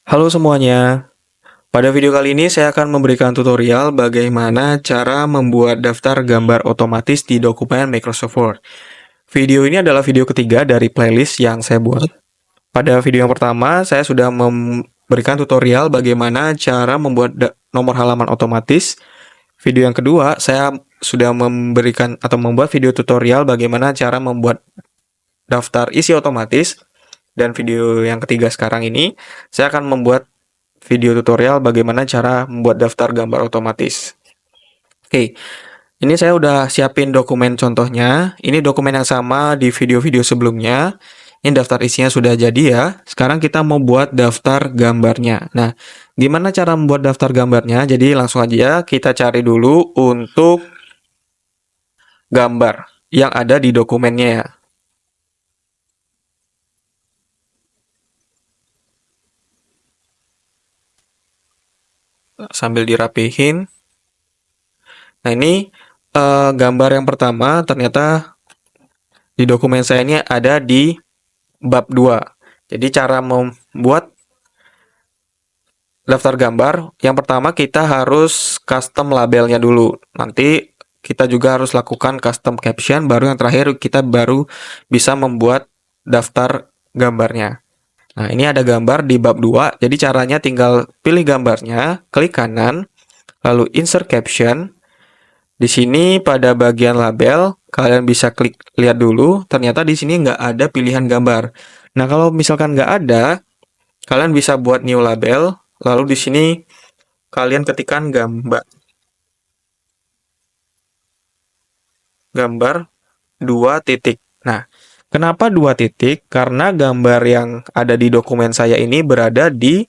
Halo semuanya, pada video kali ini saya akan memberikan tutorial bagaimana cara membuat daftar gambar otomatis di dokumen Microsoft Word. Video ini adalah video ketiga dari playlist yang saya buat. Pada video yang pertama, saya sudah memberikan tutorial bagaimana cara membuat nomor halaman otomatis. Video yang kedua, saya sudah memberikan atau membuat video tutorial bagaimana cara membuat daftar isi otomatis. Dan video yang ketiga sekarang ini, saya akan membuat video tutorial bagaimana cara membuat daftar gambar otomatis. Oke, ini saya udah siapin dokumen contohnya. Ini dokumen yang sama di video-video sebelumnya. Ini daftar isinya sudah jadi ya. Sekarang kita mau buat daftar gambarnya. Nah, gimana cara membuat daftar gambarnya? Jadi langsung aja kita cari dulu untuk gambar yang ada di dokumennya ya. Sambil dirapihin. Nah, ini gambar yang pertama ternyata di dokumen saya ini ada di bab 2. Jadi cara membuat daftar gambar, yang pertama kita harus custom labelnya dulu. Nanti kita juga harus lakukan custom caption, baru yang terakhir kita baru bisa membuat daftar gambarnya. Nah, ini ada gambar di bab 2. Jadi caranya tinggal pilih gambarnya, klik kanan, lalu insert caption. Di sini pada bagian label, kalian bisa klik lihat dulu, ternyata di sini nggak ada pilihan gambar. Nah, kalau misalkan nggak ada, kalian bisa buat new label, lalu di sini kalian ketikkan gambar 2 titik. Nah, kenapa 2 titik? Karena gambar yang ada di dokumen saya ini berada di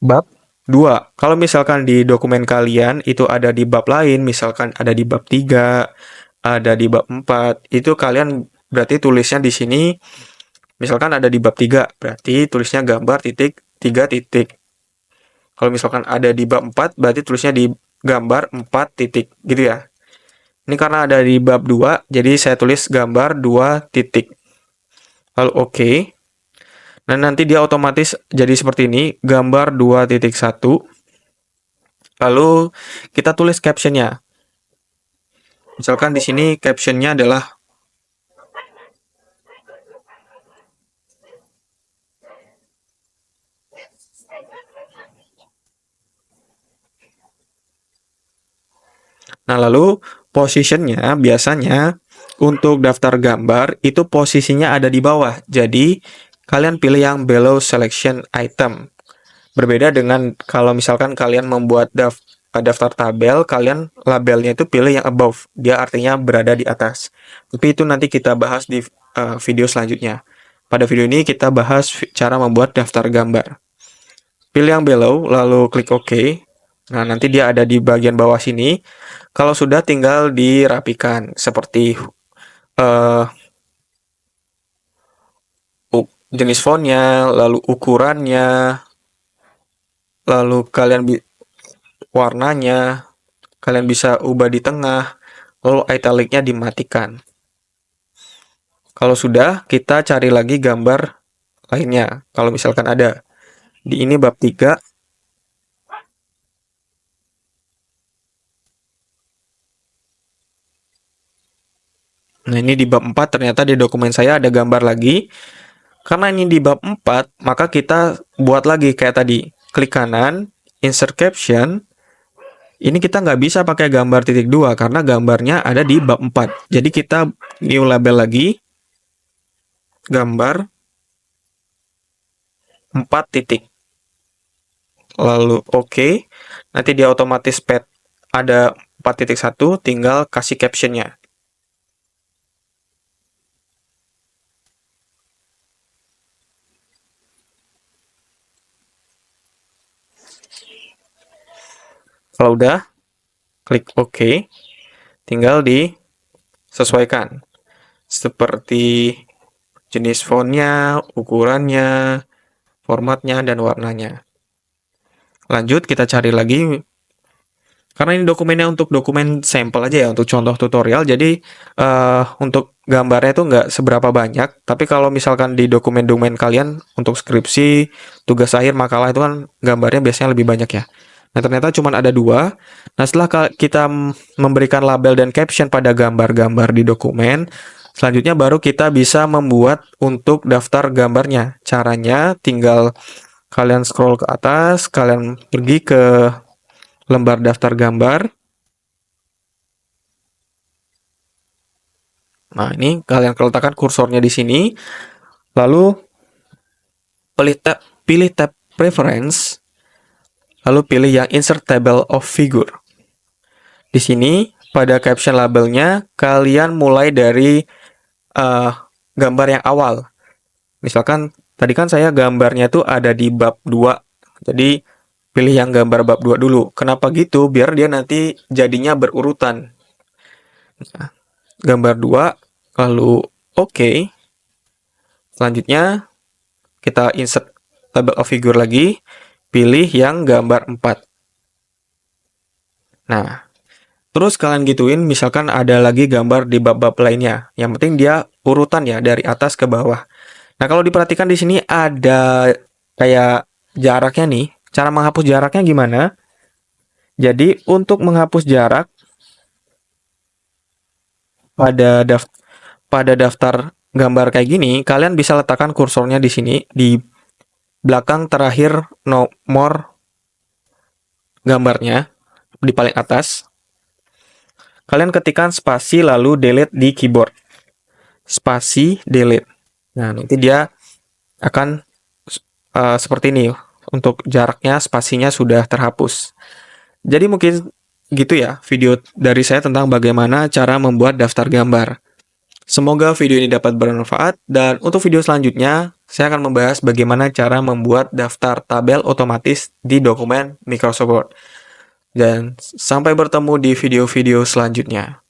bab 2. Kalau misalkan di dokumen kalian itu ada di bab lain, misalkan ada di bab 3, ada di bab 4, itu kalian berarti tulisnya di sini, misalkan ada di bab 3, berarti tulisnya gambar titik 3 titik. Kalau misalkan ada di bab 4, berarti tulisnya di gambar 4 titik, gitu ya. Ini karena ada di bab 2, jadi saya tulis gambar 2 titik. Lalu oke. Nah, nanti dia otomatis jadi seperti ini, gambar 2.1. Lalu kita tulis captionnya. Misalkan di sini captionnya adalah Nah, lalu positionnya biasanya untuk daftar gambar itu posisinya ada di bawah. Jadi, kalian pilih yang below selection item. Berbeda dengan kalau misalkan kalian membuat daftar tabel, kalian labelnya itu pilih yang above. Dia artinya berada di atas. Tapi itu nanti kita bahas di video selanjutnya. Pada video ini kita bahas cara membuat daftar gambar. Pilih yang below, lalu klik OK. Nah, nanti dia ada di bagian bawah sini. Kalau sudah tinggal dirapikan seperti uh, jenis fontnya, lalu ukurannya, lalu warnanya, kalian bisa ubah di tengah, lalu italicnya dimatikan. Kalau sudah, kita cari lagi gambar lainnya. Kalau misalkan ada. Di ini bab 3. Nah, ini di bab 4 ternyata di dokumen saya ada gambar lagi. Karena ini di bab 4, maka kita buat lagi kayak tadi. Klik kanan, insert caption. Ini kita nggak bisa pakai gambar titik 2 karena gambarnya ada di bab 4. Jadi kita new label lagi, gambar 4 titik. Lalu oke. Nanti dia otomatis ada 4.1, tinggal kasih captionnya. Kalau udah, klik OK. Tinggal disesuaikan. Seperti jenis fontnya, ukurannya, formatnya, dan warnanya. Lanjut, kita cari lagi. Karena ini dokumennya untuk dokumen sampel aja ya, untuk contoh tutorial. Jadi, untuk gambarnya itu nggak seberapa banyak, tapi kalau misalkan di dokumen-dokumen kalian untuk skripsi, tugas akhir, makalah itu kan gambarnya biasanya lebih banyak ya. Nah, ternyata cuma ada dua. Nah, setelah kita memberikan label dan caption pada gambar-gambar di dokumen, selanjutnya baru kita bisa membuat untuk daftar gambarnya. Caranya tinggal kalian scroll ke atas, kalian pergi ke lembar daftar gambar. Nah, ini kalian letakkan kursornya di sini, lalu pilih tab Preference, lalu pilih yang Insert Table of Figure. Di sini, pada caption labelnya, kalian mulai dari gambar yang awal. Misalkan, tadi kan saya gambarnya tuh ada di bab 2, jadi pilih yang gambar bab 2 dulu. Kenapa gitu? Biar dia nanti jadinya berurutan. Nah, gambar 2, lalu OK. Selanjutnya, kita insert table of figure lagi, pilih yang gambar 4. Nah, terus kalian gituin, misalkan ada lagi gambar di bab-bab lainnya. Yang penting dia urutan ya, dari atas ke bawah. Nah, kalau diperhatikan di sini ada kayak jaraknya nih. Cara menghapus jaraknya gimana? Jadi, untuk menghapus jarak pada daftar gambar kayak gini, kalian bisa letakkan kursornya di sini, di belakang terakhir nomor gambarnya, di paling atas. Kalian ketikkan spasi lalu delete di keyboard. Spasi delete. Nah, nanti dia akan seperti ini. Untuk jaraknya, spasinya sudah terhapus. Jadi mungkin gitu ya video dari saya tentang bagaimana cara membuat daftar gambar. Semoga video ini dapat bermanfaat, dan untuk video selanjutnya, saya akan membahas bagaimana cara membuat daftar tabel otomatis di dokumen Microsoft Word. Dan sampai bertemu di video-video selanjutnya.